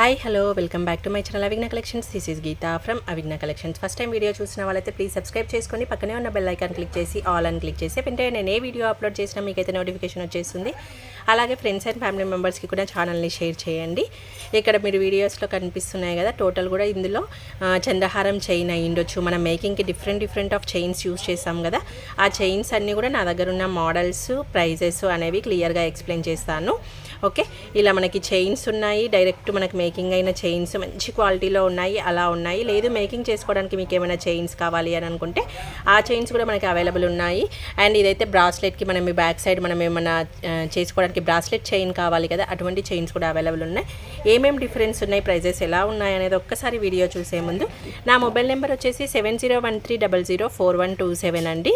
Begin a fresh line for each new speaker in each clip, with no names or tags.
Hi hello welcome back to my channel Avighna collections. This is Geetha from Avighna collections. First time video చూసిన వాళ్ళైతే please subscribe చేసుకోండి. పక్కనే ఉన్న bell icon click చేసి all అని క్లిక్ చేసి వెంటనే నేను ఏ వీడియో అప్లోడ్ చేసినా మీకైతే నోటిఫికేషన్ వచ్చేస్తుంది. అలాగే ఫ్రెండ్స్ అండ్ ఫ్యామిలీ మెంబర్స్కి కూడా ఛానల్ని షేర్ చేయండి. ఇక్కడ మీరు వీడియోస్లో కనిపిస్తున్నాయి కదా, టోటల్ కూడా ఇందులో చంద్రహారం చైన్ అయి ఉండొచ్చు. మనం మేకింగ్కి డిఫరెంట్ ఆఫ్ చైన్స్ యూస్ చేస్తాం కదా, ఆ చైన్స్ అన్నీ కూడా నా దగ్గర ఉన్న మోడల్స్ ప్రైజెస్ అనేవి క్లియర్గా ఎక్స్ప్లెయిన్ చేస్తాను. ఓకే, ఇలా మనకి చైన్స్ ఉన్నాయి, డైరెక్ట్ మనకి మేకింగ్ అయిన చైన్స్ మంచి క్వాలిటీలో ఉన్నాయి, అలా ఉన్నాయి. లేదు మేకింగ్ చేసుకోవడానికి మీకు ఏమైనా చైన్స్ కావాలి అని అనుకుంటే ఆ చైన్స్ కూడా మనకి అవైలబుల్ ఉన్నాయి. అండ్ ఇదైతే బ్రాస్లెట్కి మనం ఈ బ్యాక్ సైడ్ మనం ఏమైనా చేసుకోవడానికి బ్రాస్లెట్ చైన్ కావాలి కదా, అటువంటి చైన్స్ కూడా అవైలబుల్ ఉన్నాయి. ఏమేమి డిఫరెన్స్ ఉన్నాయి, ప్రైజెస్ ఎలా ఉన్నాయి అనేది ఒక్కసారి వీడియో చూసే ముందు నా మొబైల్ నెంబర్ వచ్చేసి 7013004127 అండి.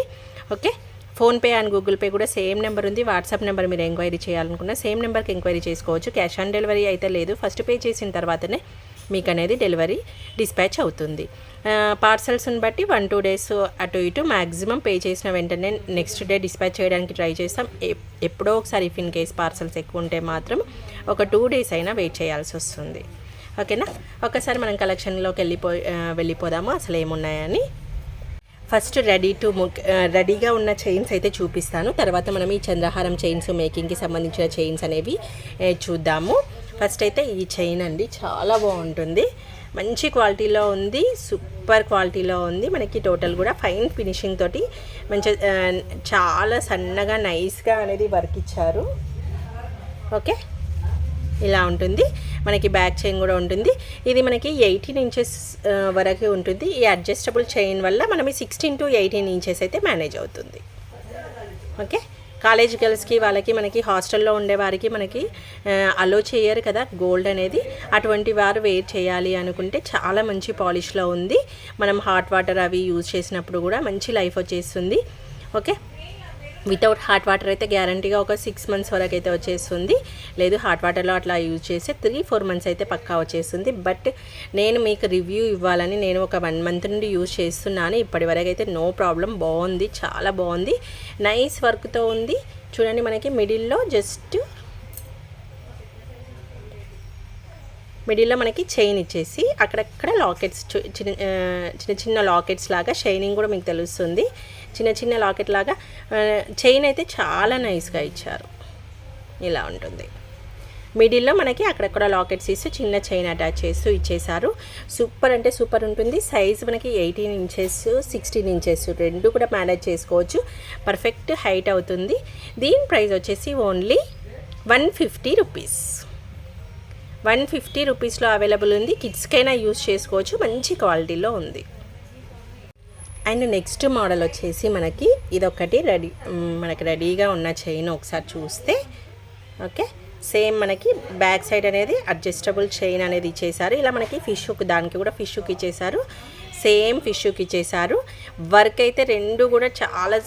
Okay, PhonePe and Google pay కూడా సేమ్ నెంబర్ ఉంది. వాట్సాప్ నెంబర్ మీరు ఎంక్వైరీ చేయాలనుకున్న సేమ్ నెంబర్కి ఎంక్వైరీ చేసుకోవచ్చు. క్యాష్ ఆన్ డెలివరీ అయితే లేదు, ఫస్ట్ పే చేసిన తర్వాతనే మీకు అనేది డెలివరీ డిస్పాచ్ అవుతుంది. పార్సల్స్ని బట్టి 1-2 డేస్ అటు ఇటు మ్యాక్సిమం పే చేసిన వెంటనే నెక్స్ట్ డే డిస్పాచ్ చేయడానికి ట్రై చేస్తాం. ఎప్పుడో ఒకసారి ఇఫ్ ఇన్ కేస్ పార్సల్స్ ఎక్కువ ఉంటే మాత్రం ఒక 2 డేస్ అయినా వెయిట్ చేయాల్సి వస్తుంది. ఓకేనా, ఒకసారి మనం కలెక్షన్లోకి వెళ్ళిపోదాము అసలు ఏమున్నాయని. ఫస్ట్ రెడీగా ఉన్న చైన్స్ అయితే చూపిస్తాను. తర్వాత మనం ఈ చంద్రహారం చైన్స్ మేకింగ్కి సంబంధించిన చైన్స్ అనేవి చూద్దాము. ఫస్ట్ అయితే ఈ చైన్ అండి, చాలా బాగుంటుంది, మంచి క్వాలిటీలో ఉంది, సూపర్ క్వాలిటీలో ఉంది. మనకి టోటల్ కూడా ఫైన్ ఫినిషింగ్ తోటి మంచి చాలా సన్నగా నైస్గా అనేది వర్క్ ఇచ్చారు. ఓకే, ఇలా ఉంటుంది. మనకి బ్యాక్ చైన్ కూడా ఉంటుంది. ఇది మనకి 18 ఇంచెస్ వరకు ఉంటుంది. ఈ అడ్జస్టబుల్ చైన్ వల్ల మనం 16 to 18 ఇంచెస్ అయితే మేనేజ్ అవుతుంది. ఓకే, కాలేజ్ గర్ల్స్కి వాళ్ళకి మనకి హాస్టల్లో ఉండే వారికి మనకి అలో చేయరు కదా గోల్డ్ అనేది, అటువంటి వారు వేర్ చేయాలి అనుకుంటే చాలా మంచి పాలిష్లో ఉంది. మనం హాట్ వాటర్ అవి యూజ్ చేసినప్పుడు కూడా మంచి లైఫ్ వచ్చేస్తుంది. ఓకే, వితౌట్ హాట్ వాటర్ అయితే గ్యారంటీగా ఒక 6 months వరకు అయితే వచ్చేస్తుంది. లేదు హాట్ వాటర్లో అట్లా యూజ్ చేస్తే 3-4 months అయితే పక్కా వచ్చేస్తుంది. బట్ నేను మీకు రివ్యూ ఇవ్వాలని నేను ఒక 1 month నుండి యూజ్ చేస్తున్నాను. ఇప్పటివరకు అయితే నో ప్రాబ్లం, బాగుంది, చాలా బాగుంది, నైస్ వర్క్తో ఉంది. చూడండి, మనకి మిడిల్లో మనకి చైన్ ఇచ్చేసి అక్కడక్కడ లాకెట్స్ చిన్న లాకెట్స్ లాగా షైనింగ్ కూడా మీకు తెలుస్తుంది. చిన్న లాకెట్ లాగా చైన్ అయితే చాలా నైస్గా ఇచ్చారు. ఇలా ఉంటుంది. మిడిల్లో మనకి అక్కడక్కడ లాకెట్స్ ఇస్తూ చిన్న చైన్ అటాచ్ చేస్తూ ఇచ్చేసారు. సూపర్ అంటే సూపర్ ఉంటుంది. సైజ్ మనకి 18 ఇంచెస్ 16 ఇంచెస్ రెండు కూడా మేనేజ్ చేసుకోవచ్చు. పర్ఫెక్ట్ హైట్ అవుతుంది. దీని ప్రైస్ వచ్చేసి ఓన్లీ 150 రూపీస్. 150 రూపీస్లో అవైలబుల్ ఉంది. కిడ్స్కైనా యూజ్ చేసుకోవచ్చు, మంచి క్వాలిటీలో ఉంది. అండ్ నెక్స్ట్ మోడల్ వచ్చేసి మనకి ఇదొకటి మనకి రెడీగా ఉన్న చైన్ ఒకసారి చూస్తే. ఓకే, సేమ్ మనకి బ్యాక్ సైడ్ అనేది అడ్జస్టబుల్ చైన్ అనేది ఇచ్చేసారు. ఇలా మనకి ఫిష్ హుక్, దానికి కూడా ఫిష్ హుక్ ఇచ్చేసారు, సేమ్ ఫిష్ హుక్ ఇచ్చేసారు. వర్క్ అయితే రెండు కూడా చాలా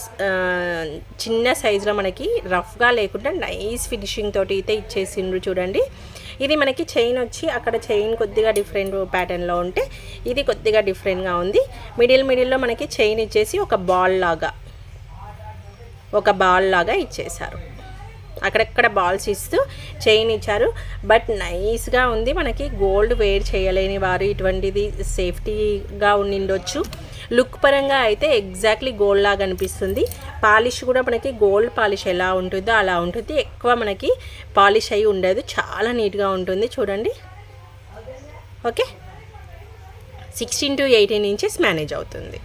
చిన్న సైజులో మనకి రఫ్గా లేకుండా నైస్ ఫినిషింగ్ తోటి అయితే ఇచ్చేసిండ్రు. చూడండి, ఇది మనకి చైన్ వచ్చి అక్కడ చైన్ కొద్దిగా డిఫరెంట్ ప్యాటర్న్లో ఉంటే ఇది కొద్దిగా డిఫరెంట్గా ఉంది. మిడిల్లో మనకి చైన్ ఇచ్చేసి ఒక బాల్ లాగా ఇచ్చేసారు. అక్కడక్కడ బాల్స్ ఇస్తూ చైన్ ఇచ్చారు. బట్ నైస్గా ఉంది. మనకి గోల్డ్ వేర్ చేయలేని వారు ఇటువంటిది సేఫ్టీగా ఉండిండొచ్చు. లుక్ పరంగా అయితే ఎగ్జాక్ట్లీ గోల్డ్ లాగా అనిపిస్తుంది. పాలిష్ కూడా మనకి గోల్డ్ పాలిష్ ఎలా ఉంటుందో అలా ఉంటుంది. ఎక్కువ మనకి పాలిష్ అయి ఉండదు, చాలా నీట్గా ఉంటుంది. చూడండి, ఓకే, 16 to 18 ఇంచెస్ మేనేజ్ అవుతుంది.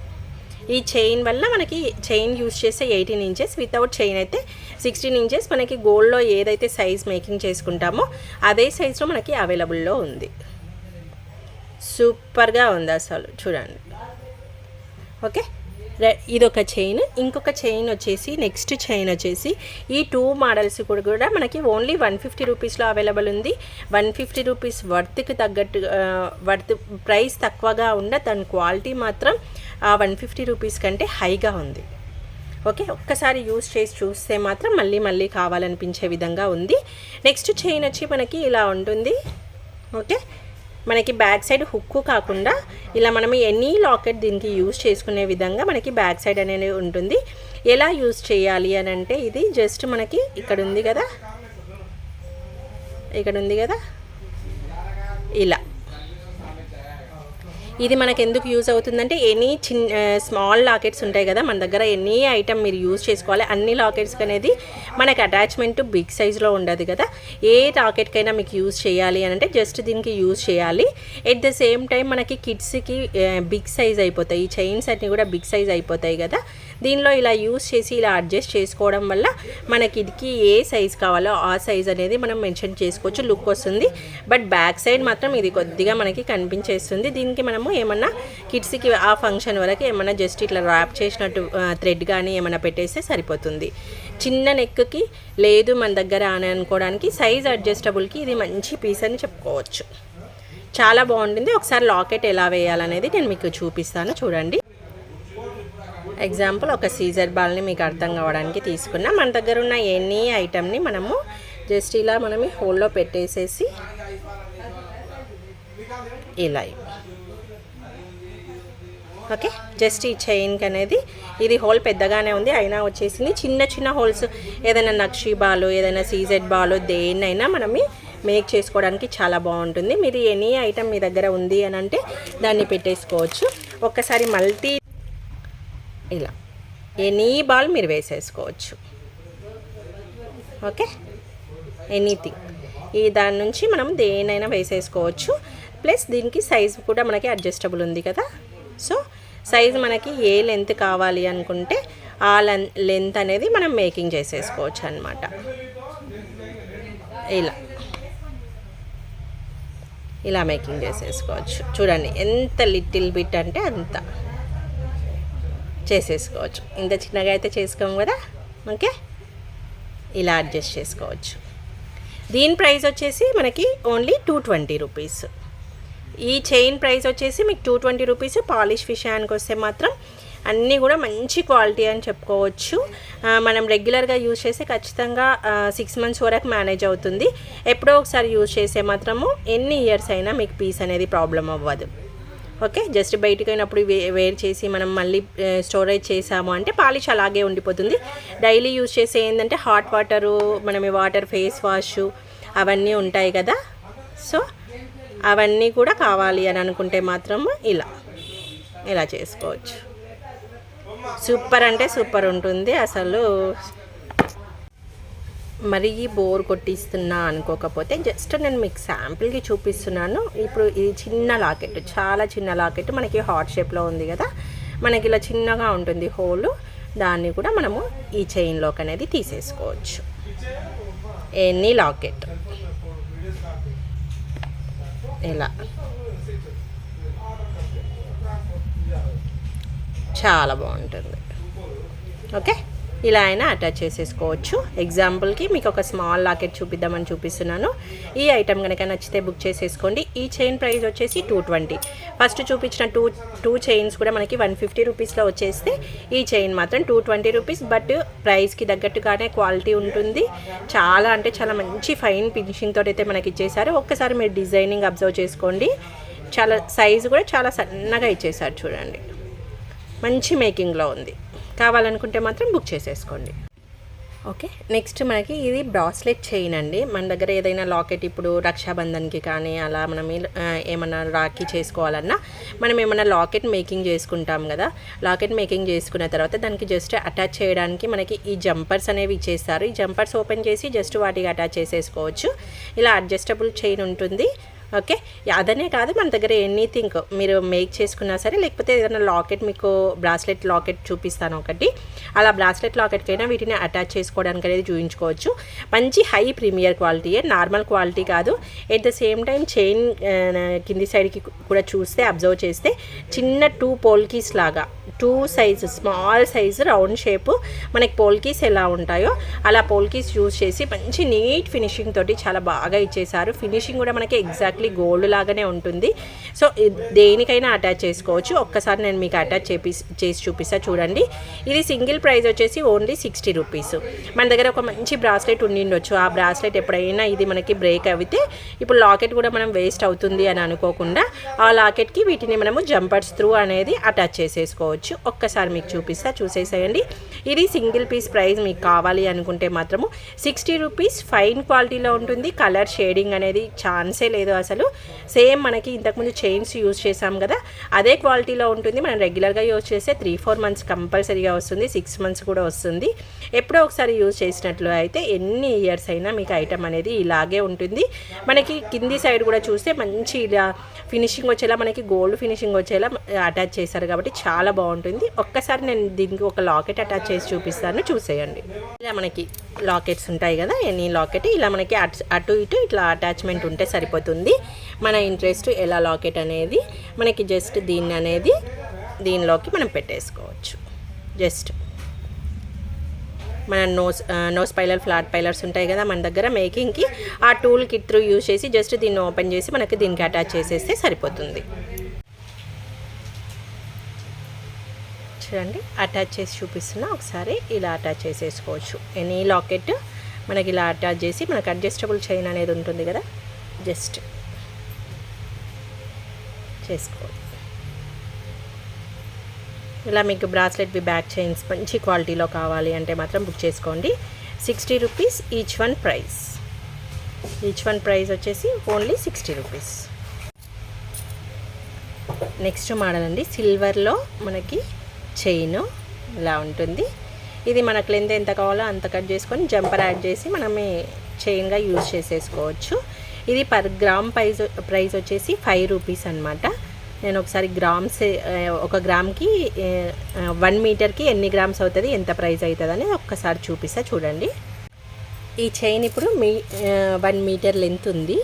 ఈ చైన్ వల్ల మనకి చైన్ యూజ్ చేస్తే 18 ఇంచెస్, వితౌట్ చైన్ అయితే 16 ఇంచెస్. మనకి గోల్డ్లో ఏదైతే సైజ్ మేకింగ్ చేసుకుంటామో అదే సైజులో మనకి అవైలబుల్లో ఉంది. సూపర్గా ఉంది అసలు, చూడండి. ఓకే, ఇదొక చైన్. ఇంకొక చైన్ వచ్చేసి నెక్స్ట్ చైన్ వచ్చేసి ఈ 2 మోడల్స్ కూడా మనకి ఓన్లీ 150 రూపీస్లో అవైలబుల్ ఉంది. 150 రూపీస్ వర్త్కి తగ్గట్టు ప్రైస్ తక్కువగా ఉన్న దాని క్వాలిటీ మాత్రం ఆ 150 రూపీస్ కంటే హైగా ఉంది. ఓకే, ఒక్కసారి యూజ్ చేసి చూస్తే మాత్రం మళ్ళీ కావాలనిపించే విధంగా ఉంది. నెక్స్ట్ చైన్ వచ్చి మనకి ఇలా ఉంటుంది. ఓకే, మనకి బ్యాక్ సైడ్ హుక్కు కాకుండా ఇలా మనం ఎనీ లాకెట్ దీనికి యూజ్ చేసుకునే విధంగా మనకి బ్యాక్ సైడ్ అనేది ఉంటుంది. ఎలా యూజ్ చేయాలి అని అంటే ఇది జస్ట్ మనకి ఇక్కడ ఉంది కదా, ఇలా ఇది మనకు ఎందుకు యూజ్ అవుతుందంటే ఎనీ స్మాల్ లాకెట్స్ ఉంటాయి కదా మన దగ్గర, ఎనీ ఐటమ్ మీరు యూజ్ చేసుకోవాలి. అన్ని లాకెట్స్కి అనేది మనకు అటాచ్మెంట్ బిగ్ సైజ్లో ఉండదు కదా, ఏ లాకెట్కైనా మీకు యూజ్ చేయాలి అని అంటే జస్ట్ దీనికి యూజ్ చేయాలి. ఎట్ ద సేమ్ టైం మనకి కిడ్స్కి బిగ్ సైజ్ అయిపోతాయి, ఈ చైన్స్ అన్నీ కూడా బిగ్ సైజ్ అయిపోతాయి కదా. దీనిలో ఇలా యూజ్ చేసి ఇలా అడ్జస్ట్ చేసుకోవడం వల్ల మనకి ఇదికి ఏ సైజ్ కావాలో ఆ సైజ్ అనేది మనం మెన్షన్ చేసుకోవచ్చు, లుక్ వస్తుంది. బట్ బ్యాక్ సైడ్ మాత్రం ఇది కొద్దిగా మనకి కనిపించేస్తుంది. దీనికి మనము ఏమన్నా కిడ్స్కి ఆ ఫంక్షన్ వరకు ఏమన్నా జస్ట్ ఇట్లా ర్యాప్ చేసినట్టు థ్రెడ్ కానీ ఏమైనా పెట్టేస్తే సరిపోతుంది. చిన్న నెక్కి లేదు మన దగ్గర అని అనుకోవడానికి సైజ్ అడ్జస్టబుల్కి ఇది మంచి పీస్ అని చెప్పుకోవచ్చు. చాలా బాగుంటుంది. ఒకసారి లాకెట్ ఎలా వేయాలనేది నేను మీకు చూపిస్తాను చూడండి. ఎగ్జాంపుల్ ఒక సీజర్ బాల్ని మీకు అర్థం కావడానికి తీసుకున్నా. మన దగ్గర ఉన్న ఎనీ ఐటమ్ని మనము జస్ట్ ఇలా మనం హోల్లో పెట్టేసేసి ఇలా ఓకే, జస్ట్ ఈ చైన్కి అనేది ఇది హోల్ పెద్దగానే ఉంది అయినా వచ్చేసింది. చిన్న చిన్న హోల్స్ ఏదైనా నక్షి బాలు ఏదైనా సీజెడ్ బాలు దేన్నైనా మనం మేక్ చేసుకోవడానికి చాలా బాగుంటుంది. మీరు ఎనీ ఐటమ్ మీ దగ్గర ఉంది అని అంటే దాన్ని పెట్టేసుకోవచ్చు. ఒక్కసారి మల్టీ ఇలా ఎనీ బాల్ మీరు వేసేసుకోవచ్చు. ఓకే, ఎనీథింగ్ ఈ దాని నుంచి మనం దేనైనా వేసేసుకోవచ్చు. ప్లస్ దీనికి సైజ్ కూడా మనకి అడ్జస్టబుల్ ఉంది కదా. సో సైజ్ మనకి ఏ లెంత్ కావాలి అనుకుంటే ఆ లెంత్ అనేది మనం మేకింగ్ చేసేసుకోవచ్చు అన్నమాట. ఇలా మేకింగ్ చేసేసుకోవచ్చు. చూడండి ఎంత లిటిల్ బిట్ అంటే అంత చేసేసుకోవచ్చు. ఇంత చిన్నగా అయితే చేసుకోము కదా. ఓకే, ఇలా అడ్జస్ట్ చేసుకోవచ్చు. దీని ప్రైస్ వచ్చేసి మనకి ఓన్లీ 220 రూపీస్. ఈ చైన్ ప్రైస్ వచ్చేసి మీకు 220 రూపీస్. పాలిష్ విషయానికి వస్తే మాత్రం అన్నీ కూడా మంచి క్వాలిటీ అని చెప్పుకోవచ్చు. మనం రెగ్యులర్గా యూజ్ చేస్తే ఖచ్చితంగా 6 మంత్స్ వరకు మేనేజ్ అవుతుంది. ఎప్పుడో ఒకసారి యూజ్ చేస్తే మాత్రము ఎన్ని ఇయర్స్ అయినా మీకు పీస్ అనేది ప్రాబ్లం అవ్వదు. ఓకే, జస్ట్ బయటకు అయినప్పుడు వేర్ చేసి మనం మళ్ళీ స్టోరేజ్ చేసాము అంటే పాలిష్ అలాగే ఉండిపోతుంది. డైలీ యూజ్ చేసే ఏంటంటే హాట్ వాటరు, మనం వాటర్ ఫేస్ వాష్ అవన్నీ ఉంటాయి కదా. సో అవన్నీ కూడా కావాలి అని అనుకుంటే మాత్రం ఇలా చేసుకోవచ్చు. సూపర్ అంటే సూపర్ ఉంటుంది. అసలు మరీ బోర్ కొట్టిస్తున్నా అనుకోకపోతే జస్ట్ నేను మీకు శాంపిల్కి చూపిస్తున్నాను. ఇప్పుడు ఈ చిన్న లాకెట్, చాలా చిన్న లాకెట్ మనకి హార్ట్ షేప్లో ఉంది కదా, మనకి ఇలా చిన్నగా ఉంటుంది హోలు. దాన్ని కూడా మనము ఈ చైన్లోకి అనేది తీసేసుకోవచ్చు. ఎనీ లాకెట్ ఇలా చాలా బాగుంటుంది. ఓకే, ఇలా అయినా అటాచ్ చేసేసుకోవచ్చు. ఎగ్జాంపుల్కి మీకు ఒక స్మాల్ లాకెట్ చూపిద్దామని చూపిస్తున్నాను. ఈ ఐటమ్ కనుక నచ్చితే బుక్ చేసేసుకోండి. ఈ చైన్ ప్రైస్ వచ్చేసి 220. ఫస్ట్ చూపించిన టూ చైన్స్ కూడా మనకి 150 రూపీస్లో వచ్చేస్తే ఈ చైన్ మాత్రం 220 రూపీస్. బట్ ప్రైస్కి తగ్గట్టుగానే క్వాలిటీ ఉంటుంది. చాలా అంటే చాలా మంచి ఫైన్ ఫినిషింగ్ తోటి అయితే మనకి ఇచ్చేసారు. ఒక్కసారి మీరు డిజైనింగ్ అబ్జర్వ్ చేసుకోండి. చాలా సైజు కూడా చాలా సన్నగా ఇచ్చేసారు చూడండి. మంచి మేకింగ్లో ఉంది. కావాలనుకుంటే మాత్రం బుక్ చేసేసుకోండి. ఓకే, నెక్స్ట్ మనకి ఇది బ్రాస్లెట్ చైన్ అండి. మన దగ్గర ఏదైనా లాకెట్ ఇప్పుడు రక్షాబంధన్కి కానీ అలా మనం ఏమన్నా రాఖీ చేసుకోవాలన్నా మనం ఏమన్నా లాకెట్ మేకింగ్ చేసుకుంటాం కదా. లాకెట్ మేకింగ్ చేసుకున్న తర్వాత దానికి జస్ట్ అటాచ్ చేయడానికి మనకి ఈ జంపర్స్ అనేవి ఇచ్చేస్తారు. ఈ జంపర్స్ ఓపెన్ చేసి జస్ట్ వాటికి అటాచ్ చేసేసుకోవచ్చు. ఇలా అడ్జస్టబుల్ చైన్ ఉంటుంది. ఓకే, అదనే కాదు మన దగ్గర ఎనీథింగ్ మీరు మేక్ చేసుకున్నా సరే, లేకపోతే ఏదైనా లాకెట్ మీకు బ్రాస్లెట్ లాకెట్ చూపిస్తాను ఒకటి, అలా బ్రాస్లెట్ లాకెట్కైనా వీటిని అటాచ్ చేసుకోవడానికి అనేది చూపించుకోవచ్చు. మంచి హై ప్రీమియర్ క్వాలిటీయే, నార్మల్ క్వాలిటీ కాదు. At the same time chain కింది సైడ్కి కూడా చూస్తే అబ్జర్వ్ చేస్తే చిన్న 2 పోల్కీస్ లాగా 2 size small size round shape మనకి పోల్కీస్ ఎలా ఉంటాయో అలా పోల్కీస్ యూజ్ చేసి మంచి నీట్ ఫినిషింగ్ తోటి చాలా బాగా ఇచ్చేసారు. ఫినిషింగ్ కూడా మనకి ఎగ్జాక్ట్లీ గోల్డ్ లాగానే ఉంటుంది. సో దేనికైనా అటాచ్ చేసుకోవచ్చు. ఒక్కసారి నేను మీకు అటాచ్ చేసి చూపిస్తా చూడండి. ఇది సింగిల్ ప్రైస్ వచ్చేసి ఓన్లీ 60 రూపీస్. మన దగ్గర ఒక మంచి బ్రాస్లెట్ ఉండిండొచ్చు. ఆ బ్రాస్లెట్ ఎప్పుడైనా ఇది మనకి బ్రేక్ అయితే ఇప్పుడు లాకెట్ కూడా మనం వేస్ట్ అవుతుంది అని అనుకోకుండా ఆ లాకెట్కి వీటిని మనము జంపర్స్ త్రూ అనేది అటాచ్ చేసేసుకోవచ్చు. ఒక్కసారి మీకు చూపిస్తా చూసేసేయండి. ఇది సింగిల్ పీస్ ప్రైస్ మీకు కావాలి అనుకుంటే మాత్రము 60 రూపీస్. ఫైన్ క్వాలిటీలో ఉంటుంది. కలర్ షేడింగ్ అనేది ఛాన్సే లేదు అసలు సేమ్ మనకి ఇంతకుముందు చైన్స్ యూజ్ చేసాం కదా, అదే క్వాలిటీలో ఉంటుంది. మనం రెగ్యులర్గా యూజ్ చేస్తే 3-4 మంత్స్ కంపల్సరీగా వస్తుంది, 6 మంత్స్ కూడా వస్తుంది. ఎప్పుడో ఒకసారి యూజ్ చేసినట్లు అయితే ఎన్ని ఇయర్స్ అయినా మీకు ఐటమ్ అనేది ఇలాగే ఉంటుంది. మనకి కింది సైడ్ కూడా చూస్తే మంచి ఇలా ఫినిషింగ్ వచ్చేలా, మనకి గోల్డ్ ఫినిషింగ్ వచ్చేలా అటాచ్ చేశారు కాబట్టి చాలా బాగుంటుంది. ఒక్కసారి నేను దీనికి ఒక లాకెట్ అటాచ్ చేసి చూపిస్తాను, చూసేయండి. ఇలా మనకి లాకెట్స్ ఉంటాయి కదా, ఎనీ లాకెట్ ఇలా మనకి అటు ఇటు ఇట్లా అటాచ్మెంట్ ఉంటే సరిపోతుంది. మన ఇంట్రెస్ట్ ఎలా లాకెట్ అనేది మనకి జస్ట్ దీన్ని అనేది దీనిలోకి మనం పెట్టేసుకోవచ్చు. జస్ట్ మన నోస్ పైలర్, ఫ్లాట్ పైలర్స్ ఉంటాయి కదా మన దగ్గర మేకింగ్కి, ఆ టూల్ కిట్ త్రూ యూజ్ చేసి జస్ట్ దీన్ని ఓపెన్ చేసి మనకి దీనికి అటాచ్ చేసేస్తే సరిపోతుంది. చూడండి అటాచ్ చేసి చూపిస్తున్నా, ఒకసారి ఇలా అటాచ్ చేసేసుకోవచ్చు. ఎనీ లాకెట్ మనకి ఇలా అటాచ్ చేసి మనకు అడ్జస్టబుల్ చైన్ అనేది ఉంటుంది కదా, జస్ట్ చేసుకోవచ్చు. ఇలా మీకు బ్రాస్లెట్వి బ్యాక్ చైన్స్ మంచి క్వాలిటీలో కావాలి అంటే మాత్రం బుక్ చేసుకోండి. 60 rupees each one price. Each one price వచ్చేసి ఓన్లీ 60 రూపీస్. నెక్స్ట్ మోడల్ అండి, సిల్వర్లో మనకి చైన్ ఇలా ఉంటుంది. ఇది మనకు లెంత్ ఎంత కావాలో అంత కట్ చేసుకొని జంపర్ యాడ్ చేసి మనమే చైన్గా యూజ్ చేసేసుకోవచ్చు. ఇది పర్ గ్రామ్ ప్రైస్ వచ్చేసి 5 రూపీస్ అనమాట. నేను ఒకసారి గ్రామ్స్, ఒక గ్రామ్కి 1 మీటర్కి ఎన్ని గ్రామ్స్ అవుతుంది, ఎంత ప్రైస్ అవుతుంది అని ఒక్కసారి చూపిస్తా చూడండి. ఈ చైన్ ఇప్పుడు 1 మీటర్ లెంత్ ఉంది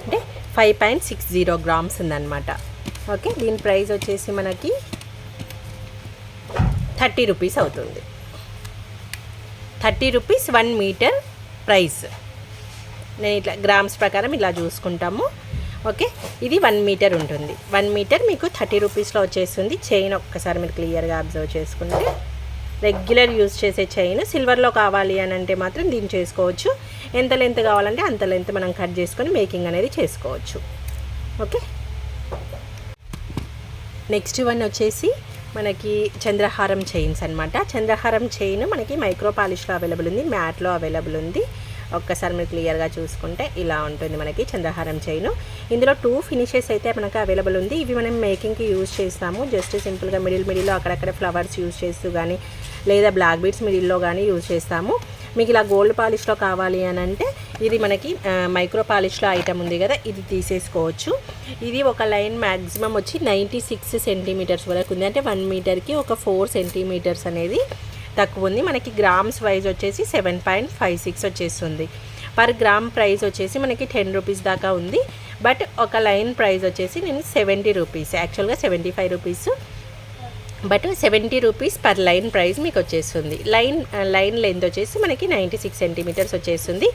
అంటే 5.60 గ్రామ్స్ ఉందన్నమాట. ఓకే, దీని ప్రైస్ వచ్చేసి మనకి 30 రూపీస్ అవుతుంది. 30 రూపీస్ 1 మీటర్ ప్రైస్. నేను ఇట్లా గ్రామ్స్ ప్రకారం ఇలా చూసుకుంటాము. ఓకే, ఇది 1 మీటర్ ఉంటుంది. 1 మీటర్ మీకు 30 రూపీస్లో వచ్చేస్తుంది. చైన్ ఒక్కసారి మీరు క్లియర్గా అబ్జర్వ్ చేసుకుంటే రెగ్యులర్ యూజ్ చేసే చైన్. సిల్వర్లో కావాలి అని అంటే మాత్రం దీన్ని చేసుకోవచ్చు. ఎంత లెంత్ కావాలంటే అంత లెంత్ మనం కట్ చేసుకొని మేకింగ్ అనేది చేసుకోవచ్చు. ఓకే, నెక్స్ట్ వన్ వచ్చేసి మనకి చంద్రహారం చైన్స్ అనమాట. చంద్రహారం చైన్ మనకి మైక్రో పాలిష్లో అవైలబుల్ ఉంది, మ్యాట్లో అవైలబుల్ ఉంది. ఒక్కసారి మీరు క్లియర్గా చూసుకుంటే ఇలా ఉంటుంది మనకి చంద్రహారం చైన్. ఇందులో 2 ఫినిషెస్ అయితే మనకు అవైలబుల్ ఉంది. ఇవి మనం మేకింగ్కి యూజ్ చేస్తాము. జస్ట్ సింపుల్గా మిడిల్లో అక్కడక్కడ ఫ్లవర్స్ యూజ్ చేస్తూ కానీ లేదా బ్లాక్ బీడ్స్ మిడిల్లో కానీ యూజ్ చేస్తాము. మీకు ఇలా గోల్డ్ పాలిష్లో కావాలి అని అంటే ఇది మనకి మైక్రో పాలిష్లో ఐటమ్ ఉంది కదా, ఇది తీసేసుకోవచ్చు. ఇది ఒక లైన్ మ్యాక్సిమం వచ్చి 96 సెంటీమీటర్స్ వరకు ఉంది. అంటే 1 మీటర్కి ఒక 4 సెంటీమీటర్స్ అనేది తక్కువ ఉంది. మనకి గ్రామ్స్ వైజ్ వచ్చేసి 7.56 వచ్చేస్తుంది. పర్ గ్రామ్ ప్రైస్ వచ్చేసి మనకి 10 రూపీస్ దాకా ఉంది. బట్ ఒక లైన్ ప్రైస్ వచ్చేసి నేను 70 రూపీస్, యాక్చువల్గా 75 rupees, but 70 rupees per line price మీకు వచ్చేస్తుంది. లైన్ లెంత్ వచ్చేసి మనకి 96 సెంటీమీటర్స్ వచ్చేస్తుంది.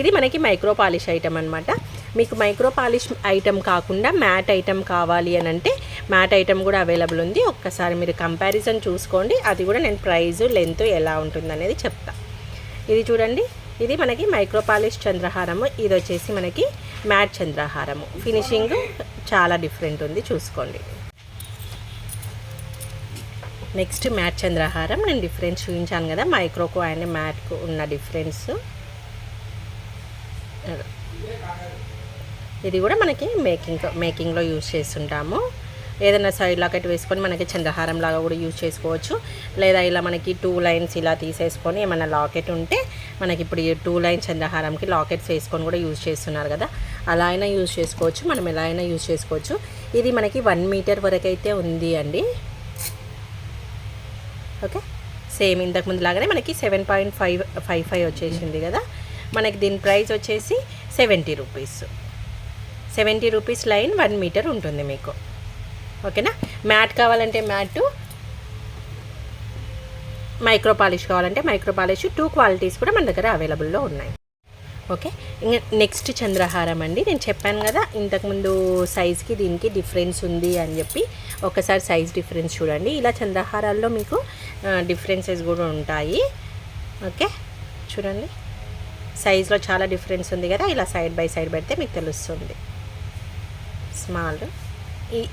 ఇది మనకి మైక్రో పాలిష్ ఐటమ్ అనమాట. మీకు మైక్రో పాలిష్ ఐటమ్ కాకుండా మ్యాట్ ఐటమ్ కావాలి అని అంటే మ్యాట్ ఐటమ్ కూడా అవైలబుల్ ఉంది. ఒక్కసారి మీరు కంపారిజన్ చూసుకోండి, అది కూడా నేను ప్రైస్ లెంత్ ఎలా ఉంటుందనేది చెప్తా. ఇది చూడండి, ఇది మనకి మైక్రో పాలిష్ చంద్రహారము, ఇది వచ్చేసి మనకి మ్యాట్ చంద్రహారము. ఫినిషింగ్ చాలా డిఫరెంట్ ఉంది, చూసుకోండి. నెక్స్ట్ మ్యాట్ చంద్రహారం. నేను డిఫరెన్స్ చూపించాను కదా, మైక్రోకు అండ్ మ్యాట్కు ఉన్న డిఫరెన్స్. ఇది కూడా మనకి మేకింగ్లో యూజ్ చేస్తుంటాము. ఏదైనా సైడ్ లాకెట్ వేసుకొని మనకి చంద్రహారం లాగా కూడా యూజ్ చేసుకోవచ్చు. లేదా ఇలా మనకి 2 లైన్స్ ఇలా తీసేసుకొని ఏమైనా లాకెట్ ఉంటే మనకి ఇప్పుడు ఈ 2 లైన్ చంద్రహారంకి లాకెట్స్ వేసుకొని కూడా యూజ్ చేస్తున్నారు కదా, అలా అయినా యూజ్ చేసుకోవచ్చు. మనం ఎలా అయినా యూజ్ చేసుకోవచ్చు. ఇది మనకి 1 మీటర్ వరకు అయితే ఉంది అండి. ఓకే, సేమ్ ఇంతకుముందు లాగానే మనకి 7.55 వచ్చేసింది కదా. మనకి దీని ప్రైస్ వచ్చేసి 70 రూపీస్. 70 రూపీస్ లైన్ 1 మీటర్ ఉంటుంది మీకు. ఓకేనా, మ్యాట్ కావాలంటే మ్యాట్, మైక్రో పాలిష్ కావాలంటే మైక్రో పాలిష్, 2 క్వాలిటీస్ కూడా మన దగ్గర అవైలబుల్లో ఉన్నాయి. ఓకే, ఇంకా నెక్స్ట్ చంద్రహారం అండి. నేను చెప్పాను కదా ఇంతకుముందు సైజ్కి దీనికి డిఫరెన్స్ ఉంది అని చెప్పి. ఒకసారి సైజ్ డిఫరెన్స్ చూడండి. ఇలా చంద్రహారాల్లో మీకు డిఫరెన్సెస్ కూడా ఉంటాయి. ఓకే, చూడండి సైజ్లో చాలా డిఫరెన్స్ ఉంది కదా. ఇలా సైడ్ బై సైడ్ పెడితే మీకు తెలుస్తుంది. స్మాల్,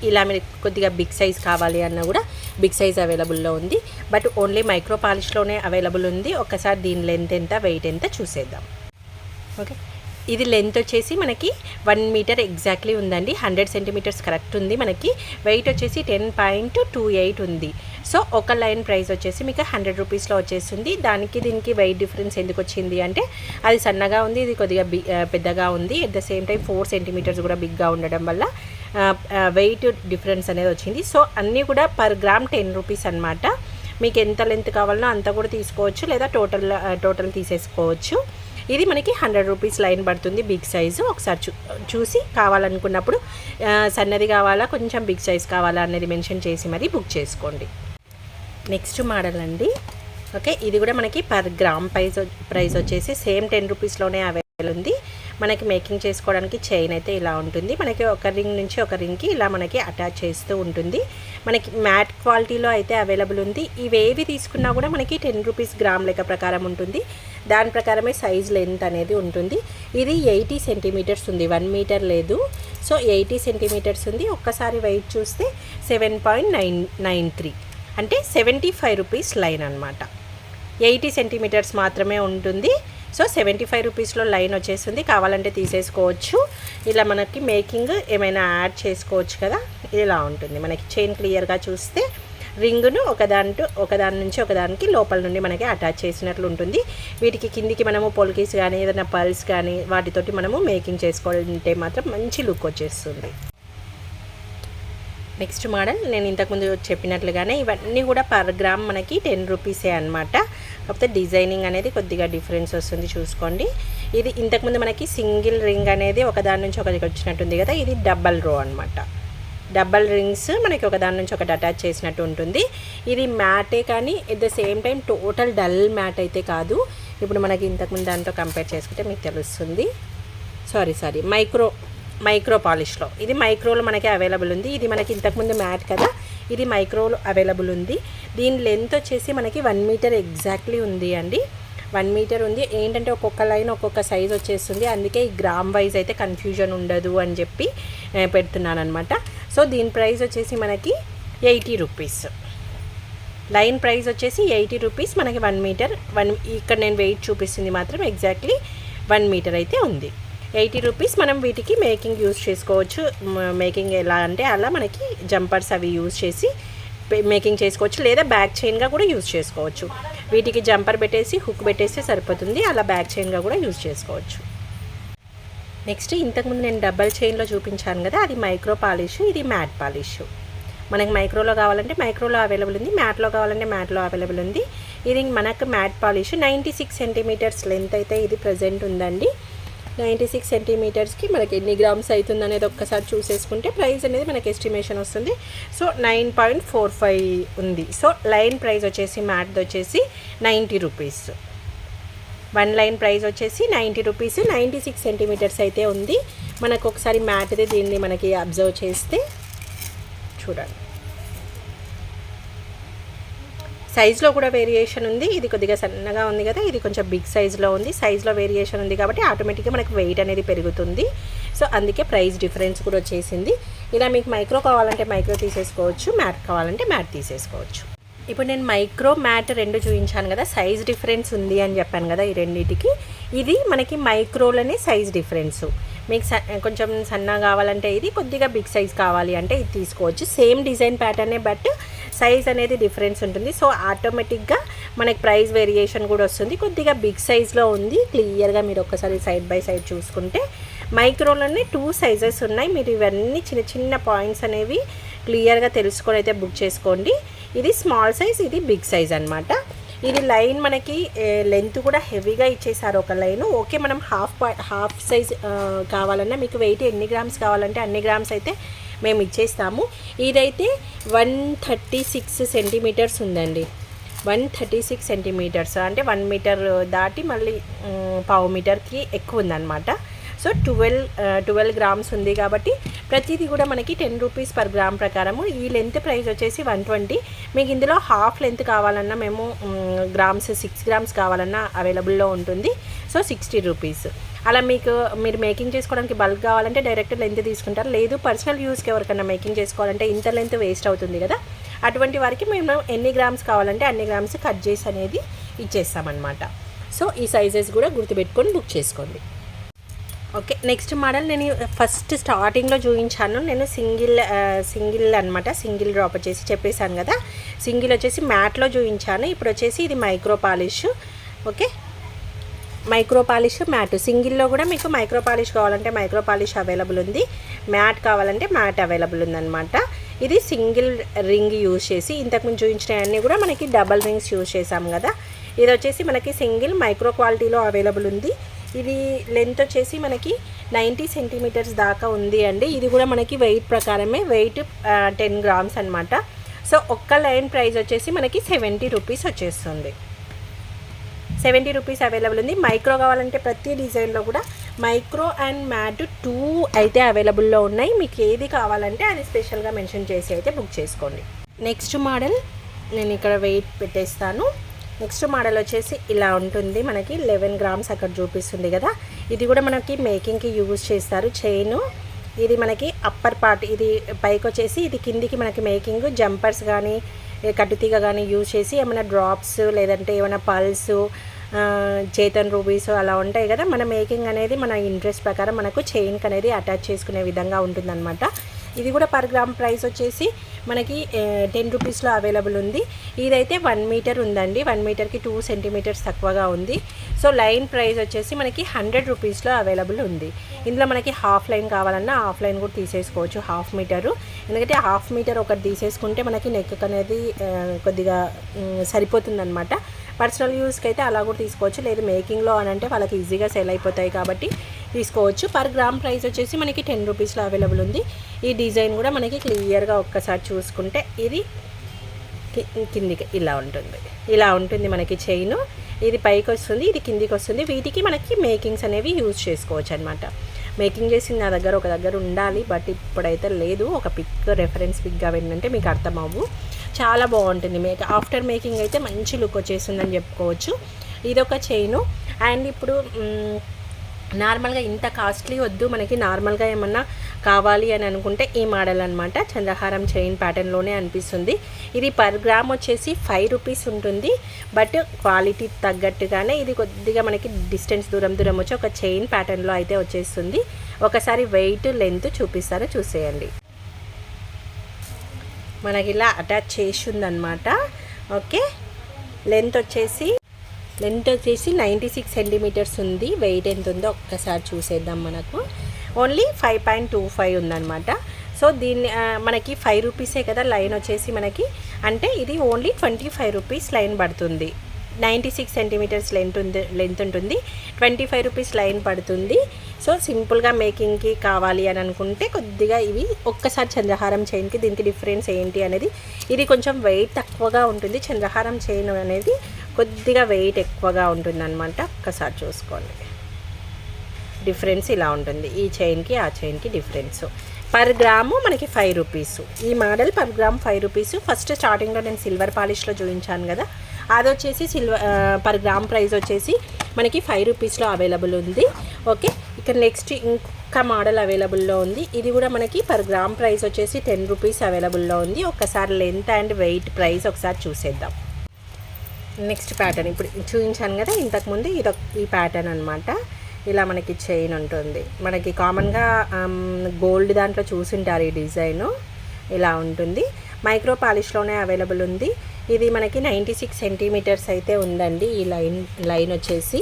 ఇలా మీరు కొద్దిగా బిగ్ సైజ్ కావాలి అన్నా కూడా బిగ్ సైజ్ అవైలబుల్లో ఉంది. బట్ ఓన్లీ మైక్రో పాలిష్లోనే అవైలబుల్ ఉంది. ఒకసారి దీని లెంత్ ఎంత, వెయిట్ ఎంత చూసేద్దాం. ఓకే, ఇది లెంత్ వచ్చేసి మనకి 1 మీటర్ ఎగ్జాక్ట్లీ ఉందండి. 100 సెంటీమీటర్స్ కరెక్ట్ ఉంది. మనకి వెయిట్ వచ్చేసి 10.28 ఉంది. సో ఒక లైన్ ప్రైస్ వచ్చేసి మీకు 100 రూపీస్లో వచ్చేస్తుంది. దానికి దీనికి వెయిట్ డిఫరెన్స్ ఎందుకు వచ్చింది అంటే అది సన్నగా ఉంది, ఇది కొద్దిగా పెద్దగా ఉంది. At the same time 4 centimeters కూడా బిగ్గా ఉండడం వల్ల వెయిట్ డిఫరెన్స్ అనేది వచ్చింది. సో అన్నీ కూడా పర్ గ్రామ్ 10 రూపీస్ అనమాట. మీకు ఎంత లెంత్ కావాలనో అంత కూడా తీసుకోవచ్చు, లేదా టోటల్ తీసేసుకోవచ్చు. ఇది మనకి 100 రూపీస్ లైన్ పడుతుంది, బిగ్ సైజు. ఒకసారి చూసి కావాలనుకున్నప్పుడు సన్నది కావాలా కొంచెం బిగ్ సైజ్ కావాలా అనేది మెన్షన్ చేసి మరి బుక్ చేసుకోండి. నెక్స్ట్ మోడల్ అండి. ఓకే, ఇది కూడా మనకి పర్ గ్రామ్ ప్రైస్ వచ్చేసి సేమ్ 10 రూపీస్లోనే అవైలబుల్ ఉంది. మనకి మేకింగ్ చేసుకోవడానికి చైన్ అయితే ఇలా ఉంటుంది. మనకి ఒక రింగ్ నుంచి ఒక రింగ్కి ఇలా మనకి అటాచ్ చేస్తూ ఉంటుంది. మనకి మ్యాట్ క్వాలిటీలో అయితే అవైలబుల్ ఉంది. ఇవేవి తీసుకున్నా కూడా మనకి 10 రూపీస్ గ్రామ్ లెక్క ప్రకారం ఉంటుంది. దాని ప్రకారమే సైజ్ లెంత్ అనేది ఉంటుంది. ఇది 80 సెంటీమీటర్స్ ఉంది, 1 మీటర్ లేదు. సో 80 సెంటీమీటర్స్ ఉంది. ఒక్కసారి వెయిట్ చూస్తే 7.93 అంటే 75 రూపీస్ లైన్ అనమాట. 80 సెంటీమీటర్స్ మాత్రమే ఉంటుంది. సో 75 రూపీస్లో లైన్ వచ్చేస్తుంది. కావాలంటే తీసేసుకోవచ్చు. ఇలా మనకి మేకింగ్ ఏమైనా యాడ్ చేసుకోవచ్చు కదా, ఇలా ఉంటుంది. మనకి చైన్ క్లియర్గా చూస్తే రింగును ఒకదాని నుంచి ఒకదానికి లోపల నుండి మనకి అటాచ్ చేసినట్లు ఉంటుంది. వీటికి కిందికి మనము పొలికీస్ కానీ ఏదైనా పర్ల్స్ కానీ వాటితోటి మనము మేకింగ్ చేసుకోవాలంటే మాత్రం మంచి లుక్ వచ్చేస్తుంది. నెక్స్ట్ మోడల్ నేను ఇంతకుముందు చెప్పినట్లుగానే ఇవన్నీ కూడా పర్ గ్రామ్ మనకి 10 రూపీసే అనమాట. కాకపోతే డిజైనింగ్ అనేది కొద్దిగా డిఫరెన్స్ వస్తుంది, చూసుకోండి. ఇది ఇంతకుముందు మనకి సింగిల్ రింగ్ అనేది ఒకదాని నుంచి ఒకరికి వచ్చినట్టుంది కదా, ఇది డబల్ రో అనమాట. డబల్ రింగ్స్ మనకి ఒకదాని నుంచి ఒకటి అటాచ్ చేసినట్టు ఉంటుంది. ఇది మ్యాటే కానీ at the same time total dull matte అయితే కాదు. ఇప్పుడు మనకి ఇంతకుముందు దాంతో కంపేర్ చేసుకుంటే మీకు తెలుస్తుంది. సారీ మైక్రో పాలిష్లో ఇది మైక్రోలో మనకి అవైలబుల్ ఉంది. ఇది మనకి ఇంతకుముందు మ్యాట్ కదా, ఇది మైక్రోలో అవైలబుల్ ఉంది. దీని లెంత్ వచ్చేసి మనకి 1 మీటర్ ఎగ్జాక్ట్లీ ఉంది అండి. 1 మీటర్ ఉంది. ఏంటంటే ఒక్కొక్క లైన్ ఒక్కొక్క సైజ్ వచ్చేస్తుంది. అందుకే ఈ గ్రామ్ వైజ్ అయితే కన్ఫ్యూజన్ ఉండదు అని చెప్పి పెడుతున్నాను అనమాట. సో దీని ప్రైస్ వచ్చేసి మనకి 80 రూపీస్. లైన్ ప్రైస్ వచ్చేసి 80 రూపీస్. మనకి 1 మీటర్ ఇక్కడ నేను వెయిట్ చూపిస్తుంది మాత్రం ఎగ్జాక్ట్లీ 1 మీటర్ అయితే ఉంది. 80 రూపీస్. మనం వీటికి మేకింగ్ యూజ్ చేసుకోవచ్చు. మేకింగ్ ఎలా అంటే అలా మనకి జంపర్స్ అవి యూజ్ చేసి మేకింగ్ చేసుకోవచ్చు, లేదా బ్యాక్ చైన్గా కూడా యూజ్ చేసుకోవచ్చు. వీటికి జంపర్ పెట్టేసి హుక్ పెట్టేస్తే సరిపోతుంది. అలా బ్యాక్ చైన్గా కూడా యూజ్ చేసుకోవచ్చు. నెక్స్ట్ ఇంతకుముందు నేను డబల్ చైన్లో చూపించాను కదా, అది మైక్రో పాలిష్, ఇది మ్యాట్ పాలిష్. మనకి మైక్రోలో కావాలంటే మైక్రోలో అవైలబుల్ ఉంది, మ్యాట్లో కావాలంటే మ్యాట్లో అవైలబుల్ ఉంది. ఇది మనకు మ్యాట్ పాలిష్ 96 సెంటీమీటర్స్ లెంత్ అయితే ఇది ప్రజెంట్ ఉందండి. 96 సెంటీమీటర్స్కి మనకి ఎన్ని గ్రామ్స్ అవుతుంది అనేది ఒక్కసారి చూసేసుకుంటే ప్రైస్ అనేది మనకి ఎస్టిమేషన్ వస్తుంది. సో 9.45 ఉంది. సో లైన్ ప్రైస్ వచ్చేసి మ్యాట్ది వచ్చేసి 90 రూపీస్. 1 లైన్ ప్రైస్ వచ్చేసి 90 రూపీస్. 96 సెంటీమీటర్స్ అయితే ఉంది. మనకు ఒకసారి మ్యాట్ది దీన్ని మనకి అబ్జర్వ్ చేస్తే చూడండి, సైజ్లో కూడా వేరియేషన్ ఉంది. ఇది కొద్దిగా సన్నగా ఉంది కదా, ఇది కొంచెం బిగ్ సైజ్లో ఉంది. సైజ్లో వేరియేషన్ ఉంది కాబట్టి ఆటోమేటిక్గా మనకు వెయిట్ అనేది పెరుగుతుంది. సో అందుకే ప్రైస్ డిఫరెన్స్ కూడా వచ్చేసింది. ఇలా మీకు మైక్రో కావాలంటే మైక్రో తీసేసుకోవచ్చు, మ్యాట్ కావాలంటే మ్యాట్ తీసేసుకోవచ్చు. ఇప్పుడు నేను మైక్రో మ్యాట్ 2 చూపించాను కదా, సైజ్ డిఫరెన్స్ ఉంది అని చెప్పాను కదా ఈ రెండింటికి. ఇది మనకి మైక్రోలోనే సైజ్ డిఫరెన్స్. మీకు కొంచెం సన్నగా కావాలంటే ఇది, కొద్దిగా బిగ్ సైజ్ కావాలి అంటే ఇది తీసుకోవచ్చు. సేమ్ డిజైన్ ప్యాటర్నే బట్ సైజ్ అనేది డిఫరెన్స్ ఉంటుంది. సో ఆటోమేటిక్గా మనకి ప్రైస్ వేరియేషన్ కూడా వస్తుంది. కొద్దిగా బిగ్ సైజ్లో ఉంది. క్లియర్గా మీరు ఒక్కసారి సైడ్ బై సైడ్ చూసుకుంటే మైక్రోలోనే 2 సైజెస్ ఉన్నాయి. మీరు ఇవన్నీ చిన్న చిన్న పాయింట్స్ అనేవి క్లియర్గా తెలుసుకొని అయితే బుక్ చేసుకోండి. ఇది స్మాల్ సైజ్, ఇది బిగ్ సైజ్ అనమాట. ఇది లైన్ మనకి లెంత్ కూడా హెవీగా ఇచ్చేసారు ఒక లైను. ఓకే, మనం హాఫ్ సైజ్ కావాలన్నా మీకు వెయిట్ ఎన్ని గ్రామ్స్ కావాలంటే అన్ని గ్రామ్స్ అయితే మేము ఇచ్చేస్తాము. ఇదైతే 136 సెంటీమీటర్స్ ఉందండి. 136 సెంటీమీటర్స్ అంటే 1 మీటర్ దాటి మళ్ళీ పావు మీటర్కి ఎక్కువ ఉందన్నమాట. సో 12 గ్రామ్స్ ఉంది కాబట్టి ప్రతిదీ కూడా మనకి 10 రూపీస్ పర్ గ్రామ్ ప్రకారము. ఈ లెంత్ ప్రైస్ వచ్చేసి 120. మీకు ఇందులో హాఫ్ లెంత్ కావాలన్నా మేము గ్రామ్స్ 6 గ్రామ్స్ కావాలన్నా అవైలబుల్లో ఉంటుంది. So 60 rupees. అలా మీరు మేకింగ్ చేసుకోవడానికి బల్క్ కావాలంటే డైరెక్ట్ లెంత్ తీసుకుంటారు. లేదు పర్సనల్ యూస్కి ఎవరికైనా మేకింగ్ చేసుకోవాలంటే ఇంత లెంత్ వేస్ట్ అవుతుంది కదా, అటువంటి వారికి మేము ఎన్ని గ్రామ్స్ కావాలంటే అన్ని గ్రామ్స్ కట్ చేసి అనేది ఇచ్చేస్తామన్నమాట. సో ఈ సైజెస్ కూడా గుర్తుపెట్టుకొని బుక్ చేసుకోండి. ఓకే, నెక్స్ట్ మోడల్ నేను ఫస్ట్ స్టార్టింగ్లో చూపించాను. నేను సింగిల్ అనమాట, సింగిల్ డ్రాప్ వచ్చేసి చెప్పేశాను కదా. సింగిల్ వచ్చేసి మ్యాట్లో చూపించాను. ఇప్పుడు వచ్చేసి ఇది micro polish. Okay, micro polish matte. సింగిల్లో కూడా మీకు మైక్రో పాలిష్ కావాలంటే మైక్రో పాలిష్ అవైలబుల్ ఉంది, మ్యాట్ కావాలంటే మ్యాట్ అవైలబుల్ ఉందన్నమాట. ఇది సింగిల్ రింగ్ యూజ్ చేసి, ఇంతకుముందు చూపించినవన్నీ కూడా మనకి డబల్ రింగ్స్ యూజ్ చేసాం కదా. ఇది వచ్చేసి మనకి సింగిల్ మైక్రో క్వాలిటీలో అవైలబుల్ ఉంది. ఇది లెంత్ వచ్చేసి మనకి 90 సెంటీమీటర్స్ దాకా ఉంది అండి. ఇది కూడా మనకి వెయిట్ ప్రకారమే, వెయిట్ 10 గ్రామ్స్ అనమాట. సో ఒక్క లైన్ ప్రైస్ వచ్చేసి మనకి 70 రూపీస్ వచ్చేస్తుంది. 70 రూపీస్ అవైలబుల్ ఉంది. మైక్రో కావాలంటే ప్రతి డిజైన్లో కూడా మైక్రో అండ్ మ్యాట్ 2 అయితే అవైలబుల్లో ఉన్నాయి. మీకు ఏది కావాలంటే అది స్పెషల్గా మెన్షన్ చేసి అయితే బుక్ చేసుకోండి. నెక్స్ట్ మోడల్ నేను ఇక్కడ వెయిట్ పెట్టేస్తాను. నెక్స్ట్ మోడల్ వచ్చేసి ఇలా ఉంటుంది. మనకి 11 గ్రామ్స్ అక్కడ చూపిస్తుంది కదా. ఇది కూడా మనకి మేకింగ్కి యూజ్ చేస్తారు చైను. ఇది మనకి అప్పర్ పార్ట్, ఇది పైకి వచ్చేసి, ఇది కిందికి మనకి మేకింగ్ జంపర్స్ కానీ కట్టుతీగ కానీ యూజ్ చేసి ఏమైనా డ్రాప్స్ లేదంటే ఏమైనా పల్స్, చేతన్ రూబీస్ అలా ఉంటాయి కదా. మన మేకింగ్ అనేది మన ఇంట్రెస్ట్ ప్రకారం మనకు చైన్కి అనేది అటాచ్ చేసుకునే విధంగా ఉంటుందన్నమాట. ఇది కూడా పర్ గ్రామ్ ప్రైస్ వచ్చేసి మనకి 10 రూపీస్లో అవైలబుల్ ఉంది. ఇదైతే 1 మీటర్ ఉందండి, 1 మీటర్కి 2 సెంటీమీటర్స్ తక్కువగా ఉంది. సో లైన్ ప్రైస్ వచ్చేసి మనకి 100 రూపీస్లో అవైలబుల్ ఉంది. ఇందులో మనకి హాఫ్ లైన్ కావాలన్నా హాఫ్ లైన్ కూడా తీసేసుకోవచ్చు, హాఫ్ మీటరు. ఎందుకంటే హాఫ్ మీటర్ ఒకటి తీసేసుకుంటే మనకి నెక్ అనేది కొద్దిగా సరిపోతుందన్నమాట. పర్సనల్ యూస్కి అయితే అలా కూడా తీసుకోవచ్చు, లేదు మేకింగ్లో అని అంటే వాళ్ళకి ఈజీగా సెల్ అయిపోతాయి కాబట్టి తీసుకోవచ్చు. పర్ గ్రామ్ ప్రైస్ వచ్చేసి మనకి 10 రూపీస్లో అవైలబుల్ ఉంది. ఈ డిజైన్ కూడా మనకి క్లియర్గా ఒక్కసారి చూసుకుంటే ఇది కిందికి ఇలా ఉంటుంది మనకి చైను. ఇది పైకి వస్తుంది, ఇది కిందికి వస్తుంది. వీటికి మనకి మేకింగ్స్ అనేవి యూజ్ చేసుకోవచ్చు అనమాట. మేకింగ్ చేసి నా దగ్గర ఒక దగ్గర ఉండాలి, బట్ ఇప్పుడైతే లేదు. ఒక రెఫరెన్స్ పిక్గా వెళ్ళంటే మీకు అర్థం అవ్వు. చాలా బాగుంటుంది. ఆఫ్టర్ మేకింగ్ అయితే మంచి లుక్ వచ్చేస్తుందని చెప్పుకోవచ్చు. ఇదొక చైను. అండ్ ఇప్పుడు నార్మల్గా ఇంత కాస్ట్లీ వద్దు, మనకి నార్మల్గా ఏమన్నా కావాలి అని అనుకుంటే ఈ మోడల్ అనమాట. చంద్రహారం చైన్ ప్యాటర్న్లోనే అనిపిస్తుంది. ఇది పర్ గ్రామ్ వచ్చేసి 5 రూపీస్ ఉంటుంది. బట్ క్వాలిటీ తగ్గట్టుగానే ఇది కొద్దిగా మనకి డిస్టెన్స్ దూరం వచ్చి ఒక చైన్ ప్యాటర్న్లో అయితే వచ్చేస్తుంది. ఒకసారి వెయిట్ లెంత్ చూపిస్తాను, చూసేయండి. మనకి ఇలా అటాచ్ చేసి ఉందన్నమాట. ఓకే, లెంత్ వచ్చేసి 96 సెంటీమీటర్స్ ఉంది. వెయిట్ ఎంత ఉందో ఒక్కసారి చూసేద్దాం. మనకు ఓన్లీ 5.25 ఉందన్నమాట. సో దీన్ని మనకి 5 రూపీసే కదా లైన్ వచ్చేసి మనకి, అంటే ఇది ఓన్లీ 25 రూపీస్ లైన్ పడుతుంది. 96 సెంటీమీటర్స్ లెంత్ ఉంటుంది, 25 రూపీస్ లైన్ పడుతుంది. సో సింపుల్గా మేకింగ్కి కావాలి అని అనుకుంటే కొద్దిగా ఇవి ఒక్కసారి చంద్రహారం చైన్కి దీనికి డిఫరెన్స్ ఏంటి అనేది, ఇది కొంచెం వెయిట్ తక్కువగా ఉంటుంది. చంద్రహారం చైన్ అనేది కొద్దిగా వెయిట్ ఎక్కువగా ఉంటుంది అనమాట. ఒక్కసారి చూసుకోండి, డిఫరెన్స్ ఇలా ఉంటుంది. ఈ చైన్కి ఆ చైన్కి డిఫరెన్స్. పర్ గ్రాము మనకి 5 రూపీస్. ఈ model per gram 5 rupees. First స్టార్టింగ్లో నేను సిల్వర్ పాలిష్లో చూపించాను కదా, అది వచ్చేసి పర్ గ్రామ్ ప్రైస్ వచ్చేసి మనకి 5 రూపీస్లో అవైలబుల్ ఉంది. ఓకే, ఇక్కడ నెక్స్ట్ ఇంకొక మోడల్ అవైలబుల్లో ఉంది. ఇది కూడా మనకి పర్ గ్రామ్ ప్రైస్ వచ్చేసి 10 రూపీస్ అవైలబుల్లో ఉంది. ఒక్కసారి లెంత్ అండ్ వెయిట్ ప్రైస్ ఒకసారి చూసేద్దాం. నెక్స్ట్ ప్యాటర్న్ ఇప్పుడు చూపించాను కదా ఇంతకుముందు, ఈ ప్యాటర్న్ అనమాట. ఇలా మనకి చైన్ ఉంటుంది. మనకి కామన్గా గోల్డ్ దాంట్లో చూసింటారు ఈ డిజైను. ఇలా ఉంటుంది. మైక్రో పాలిష్లోనే అవైలబుల్ ఉంది. ఇది మనకి 96 సెంటీమీటర్స్ అయితే ఉందండి ఈ లైన్ వచ్చేసి.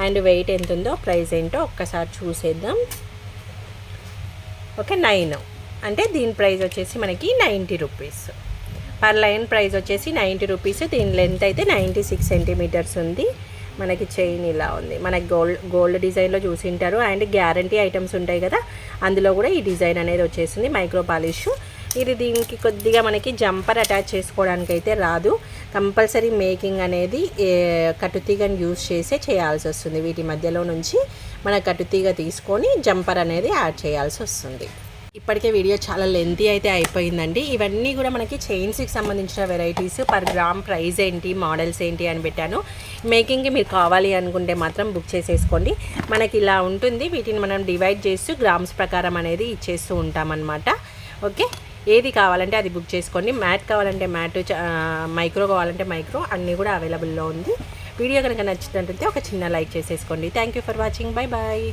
అండ్ వెయిట్ ఎంత ఉందో ప్రైస్ ఏంటో ఒక్కసారి చూసేద్దాం. ఓకే, 9 అంటే దీని ప్రైస్ వచ్చేసి మనకి 90 రూపీస్. పర్ లైన్ ప్రైస్ వచ్చేసి 90 రూపీస్. దీని లెంత్ అయితే 96 సెంటీమీటర్స్ ఉంది. మనకి చైన్ ఇలా ఉంది. మనకి గోల్డ్ డిజైన్లో చూసింటారు. అండ్ గ్యారంటీ ఐటమ్స్ ఉంటాయి కదా, అందులో కూడా ఈ డిజైన్ అనేది వచ్చేసింది మైక్రో పాలిష్. ఇది దీనికి కొద్దిగా మనకి జంపర్ అటాచ్ చేసుకోవడానికి అయితే రాదు. కంపల్సరీ మేకింగ్ అనేది కట్టుతీగను యూజ్ చేసే చేయాల్సి వస్తుంది. వీటి మధ్యలో నుంచి మన కట్టుతీగ తీసుకొని జంపర్ అనేది యాడ్ చేయాల్సి వస్తుంది. ఇప్పటికే వీడియో చాలా లెంతీ అయితే అయిపోయిందండి. ఇవన్నీ కూడా మనకి చైన్స్కి సంబంధించిన వెరైటీస్. పర్ గ్రామ్ ప్రైస్ ఏంటి, మోడల్స్ ఏంటి అని పెట్టాను. మేకింగ్కి మీరు కావాలి అనుకుంటే మాత్రం బుక్ చేసేసుకోండి. మనకి ఇలా ఉంటుంది. వీటిని మనం డివైడ్ చేస్తూ గ్రామ్స్ ప్రకారం అనేది ఇచ్చేస్తూ ఉంటామన్నమాట. ఓకే, ఏది కావాలంటే అది బుక్ చేసుకోండి. మ్యాట్ కావాలంటే మ్యాట్, మైక్రో కావాలంటే మైక్రో, అన్నీ కూడా అవైలబుల్లో ఉంది. వీడియో కనుక నచ్చినట్లయితే ఒక చిన్న లైక్ చేసేసుకోండి. Thank you for watching. Bye bye.